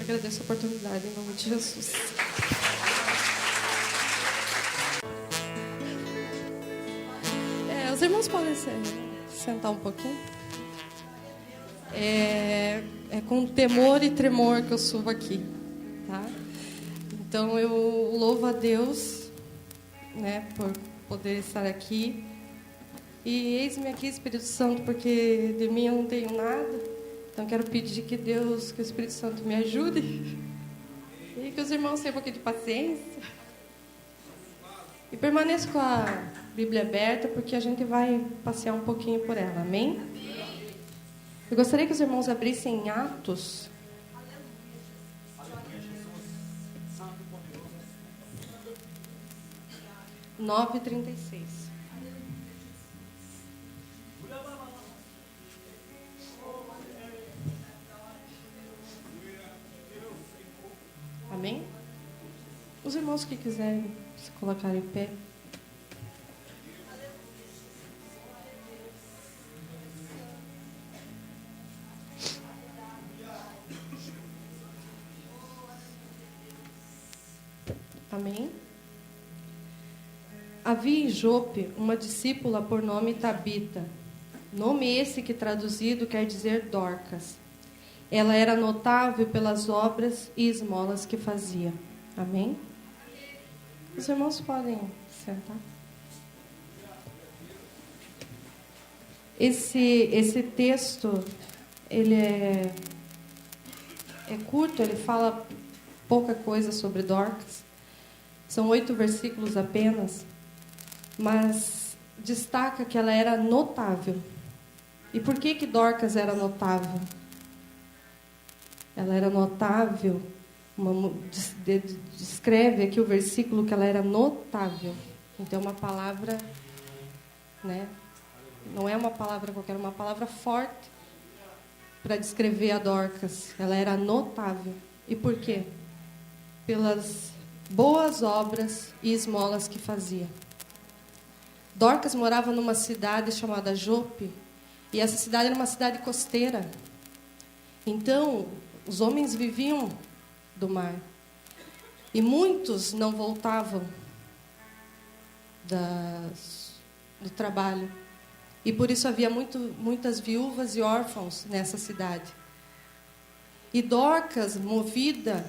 Agradeço a oportunidade em nome de Jesus. Os irmãos podem sentar um pouquinho. É com temor e tremor que eu subo aqui, tá? Então eu louvo a Deus, né, por poder estar aqui. E eis-me aqui, Espírito Santo, porque de mim eu não tenho nada. Então quero pedir que Deus, que o Espírito Santo me ajude e que os irmãos tenham um pouquinho de paciência. E permaneça com a Bíblia aberta, porque a gente vai passear um pouquinho por ela, amém? Eu gostaria que os irmãos abrissem em Atos. Nove 36. Amém? Os irmãos que quiserem se colocar em pé. Amém? Havia em Jope uma discípula por nome Tabita, nome esse que traduzido quer dizer Dorcas. Ela era notável pelas obras e esmolas que fazia. Amém? Os irmãos podem sentar. Esse texto, ele é curto, ele fala pouca coisa sobre Dorcas. São 8 versículos apenas, mas destaca que ela era notável. E por que Dorcas era notável? Ela era notável, descreve aqui o versículo que ela era notável. Então, uma palavra, né? Não é uma palavra qualquer, é uma palavra forte para descrever a Dorcas. Ela era notável. E por quê? Pelas boas obras e esmolas que fazia. Dorcas morava numa cidade chamada Jope, e essa cidade era uma cidade costeira. Então, os homens viviam do mar. E muitos não voltavam do trabalho. E por isso havia muitas viúvas e órfãos nessa cidade. E Dorcas, movida,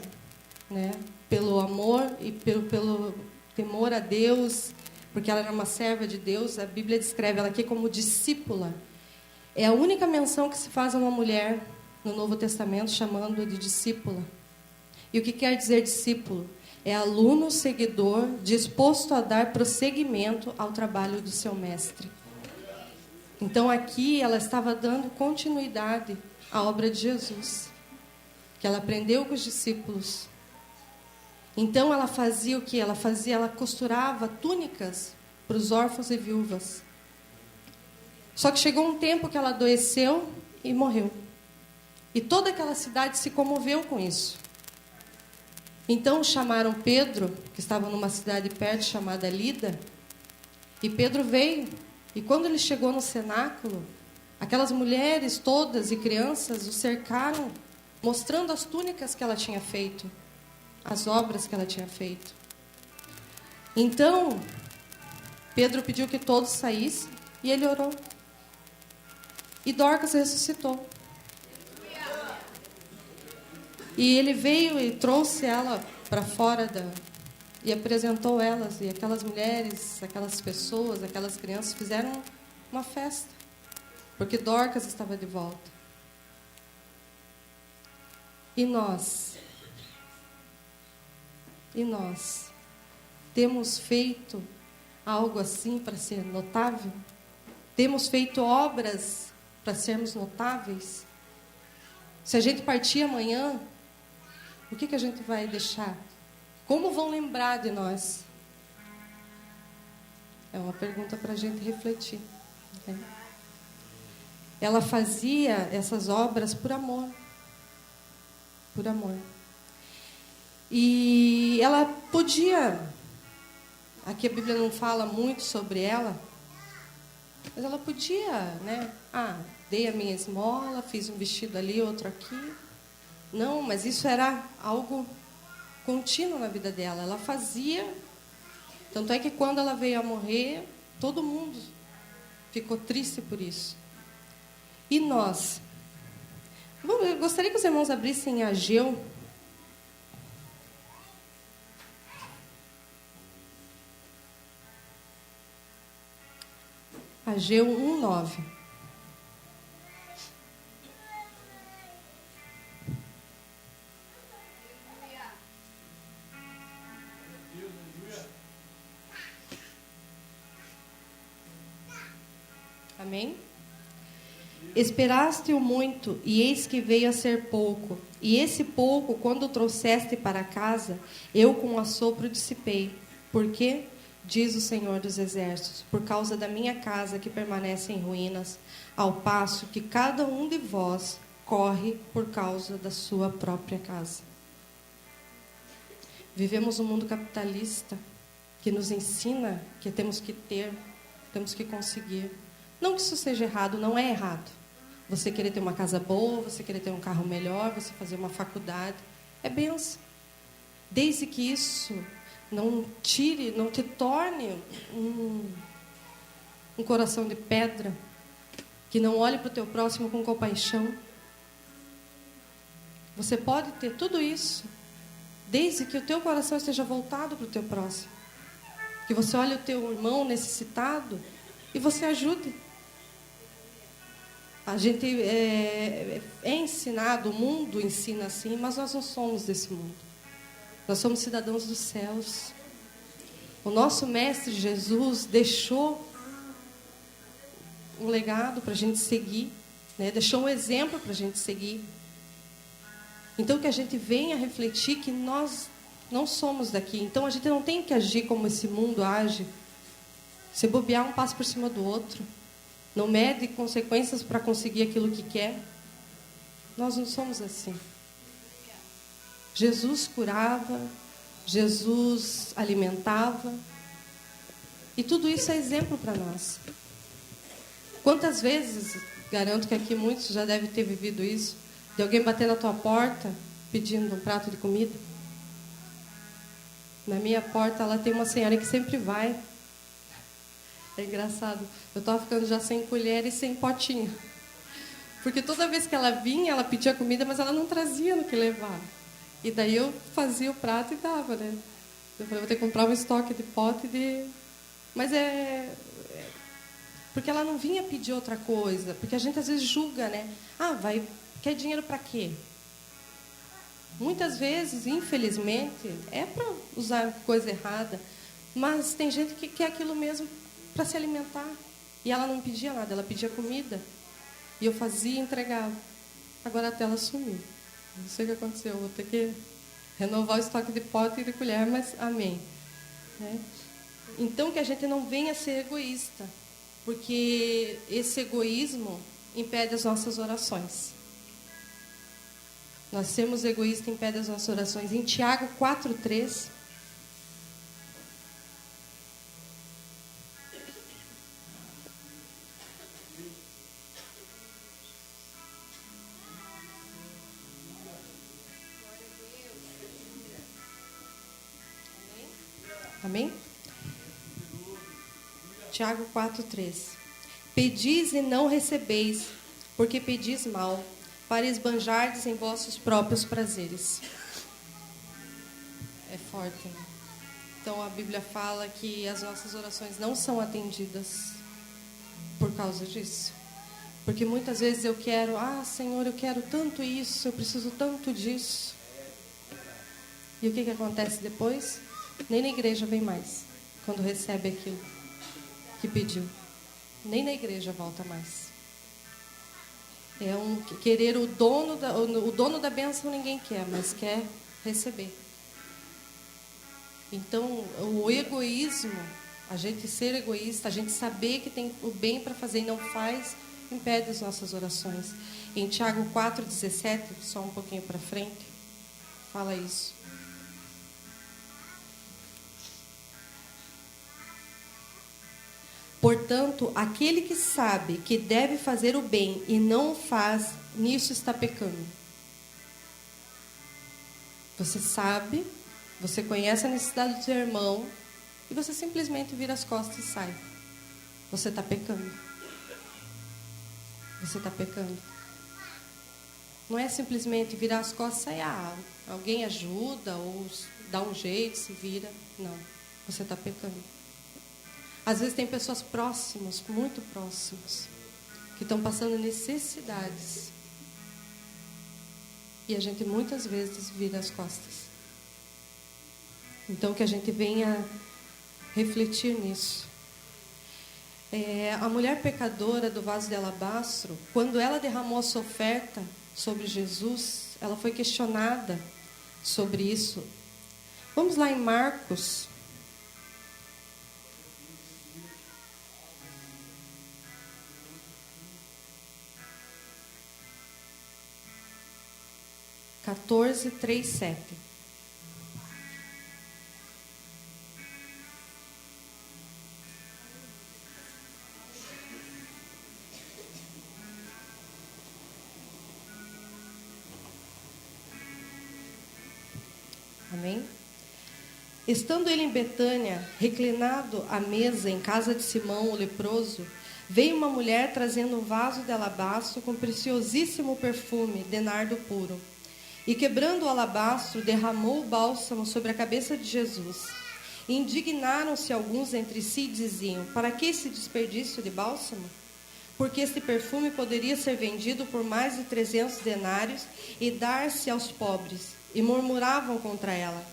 né, pelo amor e pelo temor a Deus, porque ela era uma serva de Deus, a Bíblia descreve ela aqui como discípula. É a única menção que se faz a uma mulher no Novo Testamento, chamando-a de discípula. E o que quer dizer discípulo? É aluno, seguidor, disposto a dar prosseguimento ao trabalho do seu mestre. Então aqui ela estava dando continuidade à obra de Jesus, que ela aprendeu com os discípulos. Então ela fazia o que? Ela costurava túnicas para os órfãos e viúvas. Só que chegou um tempo que ela adoeceu e morreu. E toda aquela cidade se comoveu com isso. Então chamaram Pedro, que estava numa cidade perto chamada Lida, e Pedro veio. E quando ele chegou no cenáculo, aquelas mulheres todas e crianças o cercaram, mostrando as túnicas que ela tinha feito, as obras que ela tinha feito. Então, Pedro pediu que todos saíssem e ele orou. E Dorcas ressuscitou. E ele veio e trouxe ela para fora e apresentou elas. E aquelas mulheres, aquelas pessoas, aquelas crianças fizeram uma festa, porque Dorcas estava de volta. E nós temos feito algo assim para ser notável? Temos feito obras para sermos notáveis? Se a gente partir amanhã, o que a gente vai deixar? Como vão lembrar de nós? É uma pergunta para a gente refletir, né? Ela fazia essas obras por amor. Por amor. E ela podia, aqui a Bíblia não fala muito sobre ela, mas ela podia, né? Dei a minha esmola, fiz um vestido ali, outro aqui. Não, mas isso era algo contínuo na vida dela. Ela fazia. Tanto é que quando ela veio a morrer, todo mundo ficou triste por isso. E nós? Eu gostaria que os irmãos abrissem Ageu. Ageu 1:9. Amém? Esperaste-o muito, e eis que veio a ser pouco. E esse pouco, quando o trouxeste para casa, eu com assopro dissipei. Por quê? Diz o Senhor dos Exércitos, por causa da minha casa que permanece em ruínas, ao passo que cada um de vós corre por causa da sua própria casa. Vivemos um mundo capitalista que nos ensina que temos que ter, temos que conseguir. Não que isso seja errado, não é errado. Você querer ter uma casa boa, você querer ter um carro melhor, você fazer uma faculdade, é bênção. Desde que isso não te torne um coração de pedra, que não olhe para o teu próximo com compaixão. Você pode ter tudo isso, desde que o teu coração esteja voltado para o teu próximo. Que você olhe o teu irmão necessitado e você ajude. A gente é ensinado, o mundo ensina assim, mas nós não somos desse mundo. Nós somos cidadãos dos céus. O nosso Mestre Jesus deixou um legado para a gente seguir, né? Deixou um exemplo para a gente seguir. Então, que a gente venha refletir que nós não somos daqui. Então, a gente não tem que agir como esse mundo age. Se bobear, um passo por cima do outro. Não mede consequências para conseguir aquilo que quer. Nós não somos assim. Jesus curava, Jesus alimentava. E tudo isso é exemplo para nós. Quantas vezes, garanto que aqui muitos já devem ter vivido isso, de alguém bater na tua porta pedindo um prato de comida? Na minha porta, lá tem uma senhora que sempre vai. É engraçado. Eu estava ficando já sem colher e sem potinho. Porque toda vez que ela vinha, ela pedia comida, mas ela não trazia no que levar. E daí eu fazia o prato e dava, né? Eu falei, vou ter que comprar um estoque de pote de... Mas porque ela não vinha pedir outra coisa. Porque a gente às vezes julga, né? Quer dinheiro para quê? Muitas vezes, infelizmente, é para usar coisa errada. Mas tem gente que quer aquilo mesmo para se alimentar. E ela não pedia nada, ela pedia comida. E eu fazia e entregava. Agora até ela sumiu. Não sei o que aconteceu. Vou ter que renovar o estoque de pote e de colher, mas amém. Então, que a gente não venha ser egoísta. Porque esse egoísmo impede as nossas orações. Nós sermos egoístas impede as nossas orações. Em Tiago 4:3... Amém? Tiago 4:3. Pedis e não recebeis, porque pedis mal, para esbanjardes em vossos próprios prazeres. É forte, né? Então a Bíblia fala que as nossas orações não são atendidas por causa disso. Porque muitas vezes eu quero, Senhor, eu quero tanto isso, eu preciso tanto disso. E o que acontece depois? Nem na igreja vem mais, quando recebe aquilo que pediu. Nem na igreja volta mais. É querer o dono da bênção ninguém quer, mas quer receber. Então, o egoísmo, a gente ser egoísta, a gente saber que tem o bem para fazer e não faz, impede as nossas orações. Em Tiago 4:17, só um pouquinho para frente, fala isso. Portanto, aquele que sabe que deve fazer o bem e não o faz, nisso está pecando. Você sabe, você conhece a necessidade do seu irmão e você simplesmente vira as costas e sai. Você está pecando. Você está pecando. Não é simplesmente virar as costas e sair. Alguém ajuda ou dá um jeito, se vira. Não, você está pecando. Às vezes tem pessoas próximas, muito próximas, que estão passando necessidades. E a gente muitas vezes vira as costas. Então que a gente venha refletir nisso. A mulher pecadora do vaso de alabastro, quando ela derramou a sua oferta sobre Jesus, ela foi questionada sobre isso. Vamos lá em Marcos. Quatorze, 3, 7. Amém? Estando ele em Betânia, reclinado à mesa em casa de Simão, o leproso, veio uma mulher trazendo um vaso de alabastro com preciosíssimo perfume, de nardo puro. E quebrando o alabastro, derramou o bálsamo sobre a cabeça de Jesus. E indignaram-se alguns entre si e diziam: para que esse desperdício de bálsamo? Porque este perfume poderia ser vendido por mais de 300 denários e dar-se aos pobres. E murmuravam contra ela.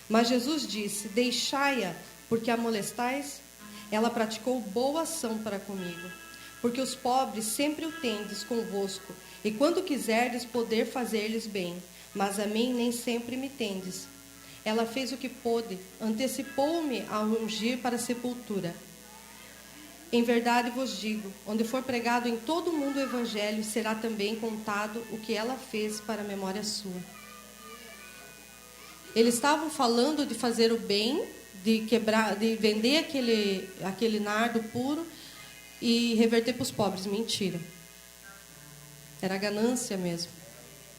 Mas Jesus disse: deixai-a, porque a molestais. Ela praticou boa ação para comigo. Porque os pobres sempre o tendes convosco, e quando quiserdes poder fazer-lhes bem, mas a mim nem sempre me tendes. Ela fez o que pôde, antecipou-me a ungir para a sepultura. Em verdade vos digo, onde for pregado em todo o mundo o evangelho, será também contado o que ela fez para a memória sua. Eles estavam falando de fazer o bem, de vender aquele nardo puro e reverter para os pobres. Mentira. Era ganância mesmo.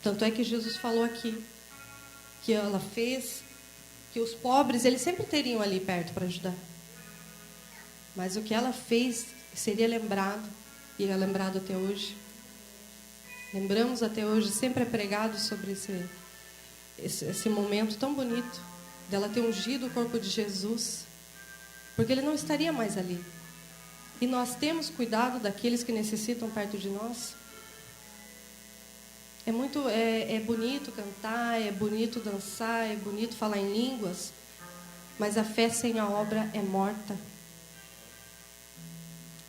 Tanto é que Jesus falou aqui que ela fez, que os pobres eles sempre teriam ali perto para ajudar. Mas o que ela fez seria lembrado, e é lembrado até hoje. Lembramos até hoje, sempre é pregado sobre esse momento tão bonito dela ter ungido o corpo de Jesus, porque ele não estaria mais ali. E nós temos cuidado daqueles que necessitam perto de nós. É bonito cantar, é bonito dançar, é bonito falar em línguas, mas a fé sem a obra é morta.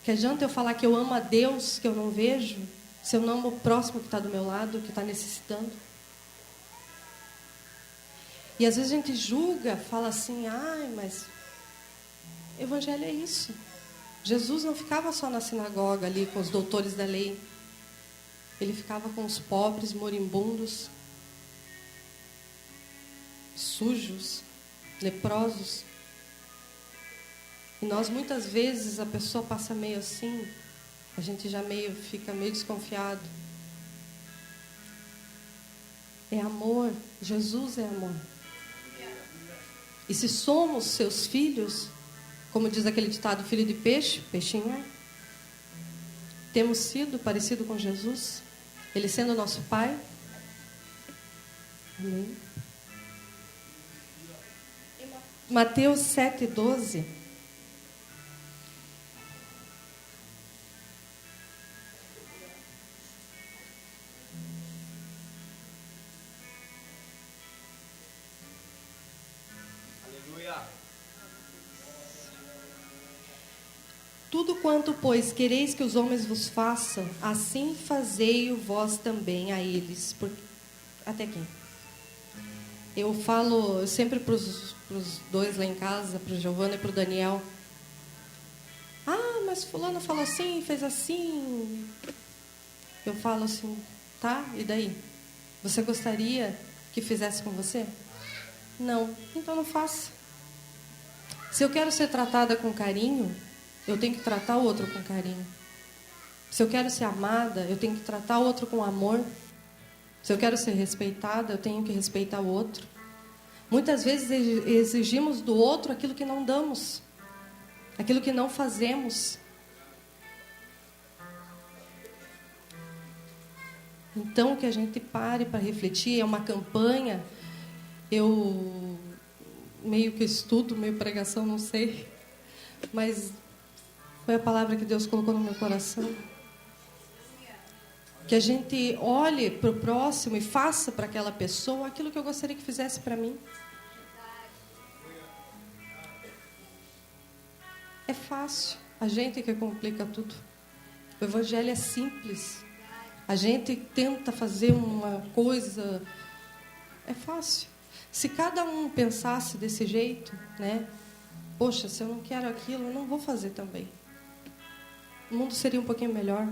Que adianta eu falar que eu amo a Deus, que eu não vejo, se eu não amo o próximo que está do meu lado, que está necessitando? E às vezes a gente julga, fala assim: mas evangelho é isso. Jesus não ficava só na sinagoga ali com os doutores da lei. Ele ficava com os pobres, moribundos, sujos, leprosos. E nós muitas vezes, a pessoa passa meio assim, a gente já fica meio desconfiado. É amor, Jesus é amor. E se somos seus filhos, como diz aquele ditado, filho de peixe, peixinho é. Temos sido parecido com Jesus, Ele sendo nosso Pai. Amém. Mateus 7:12. Tudo quanto, pois, quereis que os homens vos façam, assim fazei-o vós também a eles. Até aqui. Eu falo sempre para os dois lá em casa, para o Giovanna e para o Daniel. Mas fulano falou assim, fez assim. Eu falo assim, tá? E daí? Você gostaria que fizesse com você? Não. Então não faça. Se eu quero ser tratada com carinho, eu tenho que tratar o outro com carinho. Se eu quero ser amada, eu tenho que tratar o outro com amor. Se eu quero ser respeitada, eu tenho que respeitar o outro. Muitas vezes exigimos do outro aquilo que não damos, aquilo que não fazemos. Então, que a gente pare para refletir. É uma campanha. Eu meio que estudo, meio pregação, não sei. Mas foi a palavra que Deus colocou no meu coração. Que a gente olhe para o próximo e faça para aquela pessoa aquilo que eu gostaria que fizesse para mim. É fácil. A gente que complica tudo. O evangelho é simples. A gente tenta fazer uma coisa... É fácil. Se cada um pensasse desse jeito, né? Poxa, se eu não quero aquilo, eu não vou fazer também. O mundo seria um pouquinho melhor.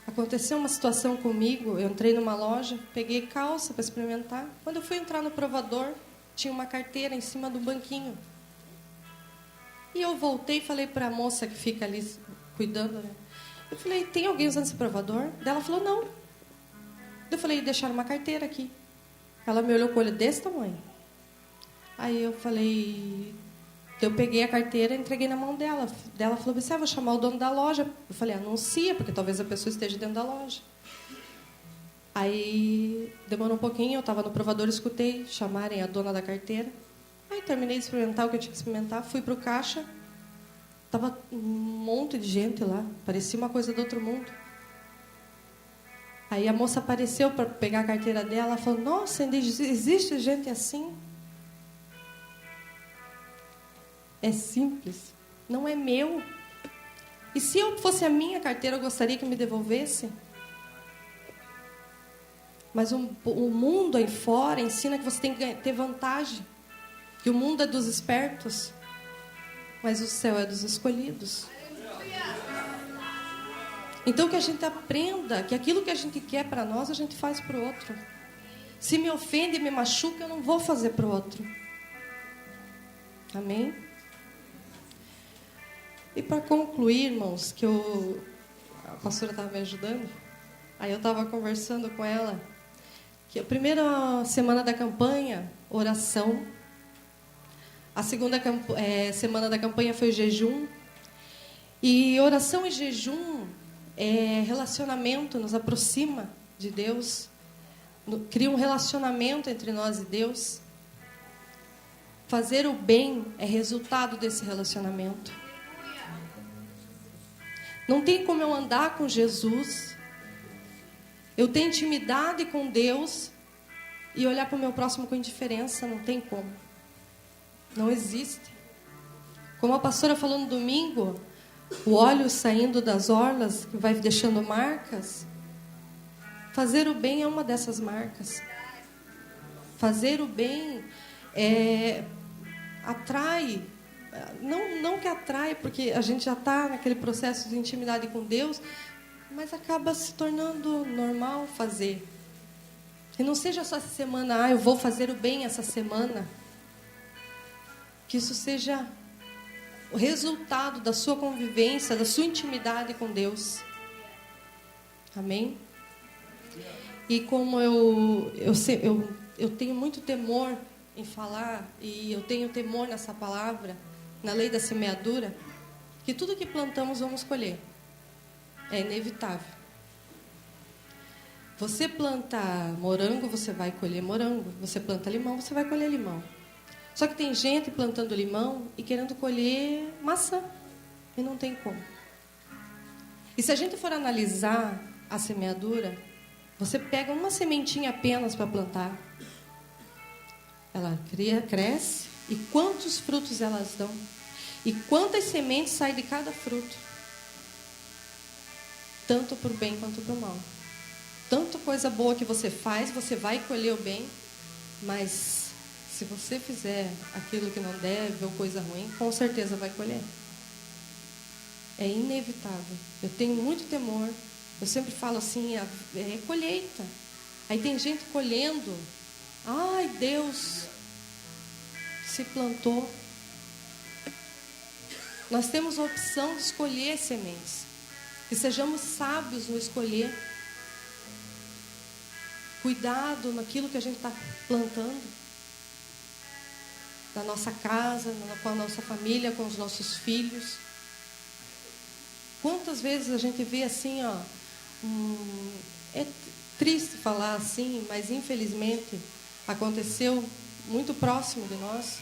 Aconteceu uma situação comigo, eu entrei numa loja, peguei calça para experimentar. Quando eu fui entrar no provador, tinha uma carteira em cima do banquinho. E eu voltei e falei para a moça que fica ali cuidando, né? Eu falei, tem alguém usando esse provador? Ela falou, não. Eu falei, deixaram uma carteira aqui. Ela me olhou com o olho desse tamanho. Aí eu falei... Eu peguei a carteira e entreguei na mão dela. Ela falou, você vou chamar o dono da loja. Eu falei, anuncia, porque talvez a pessoa esteja dentro da loja. Aí demorou um pouquinho, eu estava no provador, escutei chamarem a dona da carteira. Aí terminei de experimentar o que eu tinha que experimentar, fui para o caixa. Estava um monte de gente lá, parecia uma coisa do outro mundo. Aí a moça apareceu para pegar a carteira dela, ela falou, nossa, ainda existe gente assim? É simples, não é meu. E se eu fosse a minha carteira, eu gostaria que me devolvesse? Mas o mundo aí fora ensina que você tem que ter vantagem. Que o mundo é dos espertos, mas o céu é dos escolhidos. Então que a gente aprenda que aquilo que a gente quer para nós, a gente faz para o outro. Se me ofende e me machuca, eu não vou fazer para o outro. Amém? E para concluir, irmãos, que a pastora estava me ajudando, aí eu estava conversando com ela, que a primeira semana da campanha, oração. A segunda semana da campanha foi jejum. E oração e jejum relacionamento, nos aproxima de Deus, cria um relacionamento entre nós e Deus. Fazer o bem é resultado desse relacionamento. Não tem como eu andar com Jesus, eu ter intimidade com Deus e olhar para o meu próximo com indiferença. Não tem como. Não existe. Como a pastora falou no domingo, o óleo saindo das orlas, que vai deixando marcas. Fazer o bem é uma dessas marcas. Fazer o bem atrai. Não que atrai, porque a gente já está naquele processo de intimidade com Deus, mas acaba se tornando normal fazer. Que não seja só essa semana, eu vou fazer o bem essa semana. Que isso seja o resultado da sua convivência, da sua intimidade com Deus. Amém? E como eu tenho muito temor em falar, e eu tenho temor nessa palavra, na lei da semeadura, que tudo que plantamos vamos colher. É inevitável. Você planta morango, você vai colher morango. Você planta limão, você vai colher limão. Só que tem gente plantando limão e querendo colher maçã. E não tem como. E se a gente for analisar a semeadura, você pega uma sementinha apenas para plantar. Ela cresce. E quantos frutos elas dão? E quantas sementes saem de cada fruto? Tanto para o bem quanto para o mal. Tanto coisa boa que você faz, você vai colher o bem. Mas se você fizer aquilo que não deve ou coisa ruim, com certeza vai colher. É inevitável. Eu tenho muito temor. Eu sempre falo assim, é colheita. Aí tem gente colhendo. Ai, Deus se plantou. Nós temos a opção de escolher sementes. Que sejamos sábios no escolher. Cuidado naquilo que a gente está plantando. da nossa casa, com a nossa família, com os nossos filhos. Quantas vezes a gente vê assim, ó, é triste falar assim, mas infelizmente aconteceu muito próximo de nós.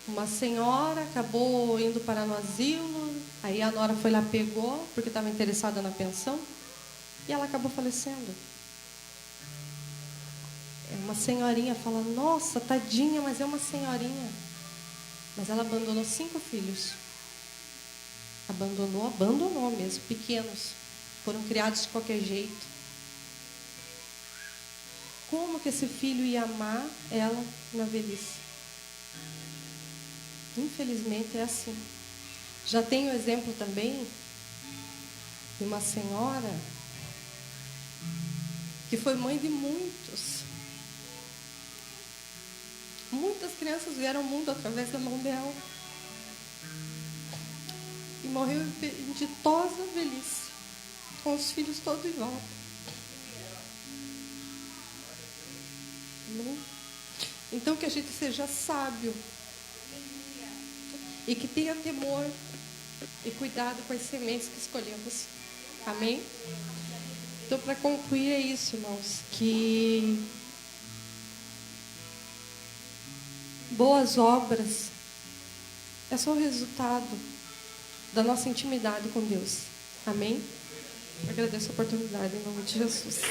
Uma senhora acabou indo parar no asilo, aí a nora foi lá, pegou, porque estava interessada na pensão, e ela acabou falecendo. Uma senhorinha fala, nossa, tadinha, mas é uma senhorinha. Mas ela abandonou 5 filhos. Abandonou mesmo, pequenos. Foram criados de qualquer jeito. Como que esse filho ia amar ela na velhice? Infelizmente é assim. Já tenho exemplo também de uma senhora que foi mãe de muitos. Muitas crianças vieram ao mundo através da mão dela. E morreu em ditosa velhice, com os filhos todos em volta. Amém? Então que a gente seja sábio. E que tenha temor e cuidado com as sementes que escolhemos. Amém? Então, para concluir, é isso, irmãos. Que boas obras é só o resultado da nossa intimidade com Deus. Amém? Agradeço a oportunidade em nome de Jesus.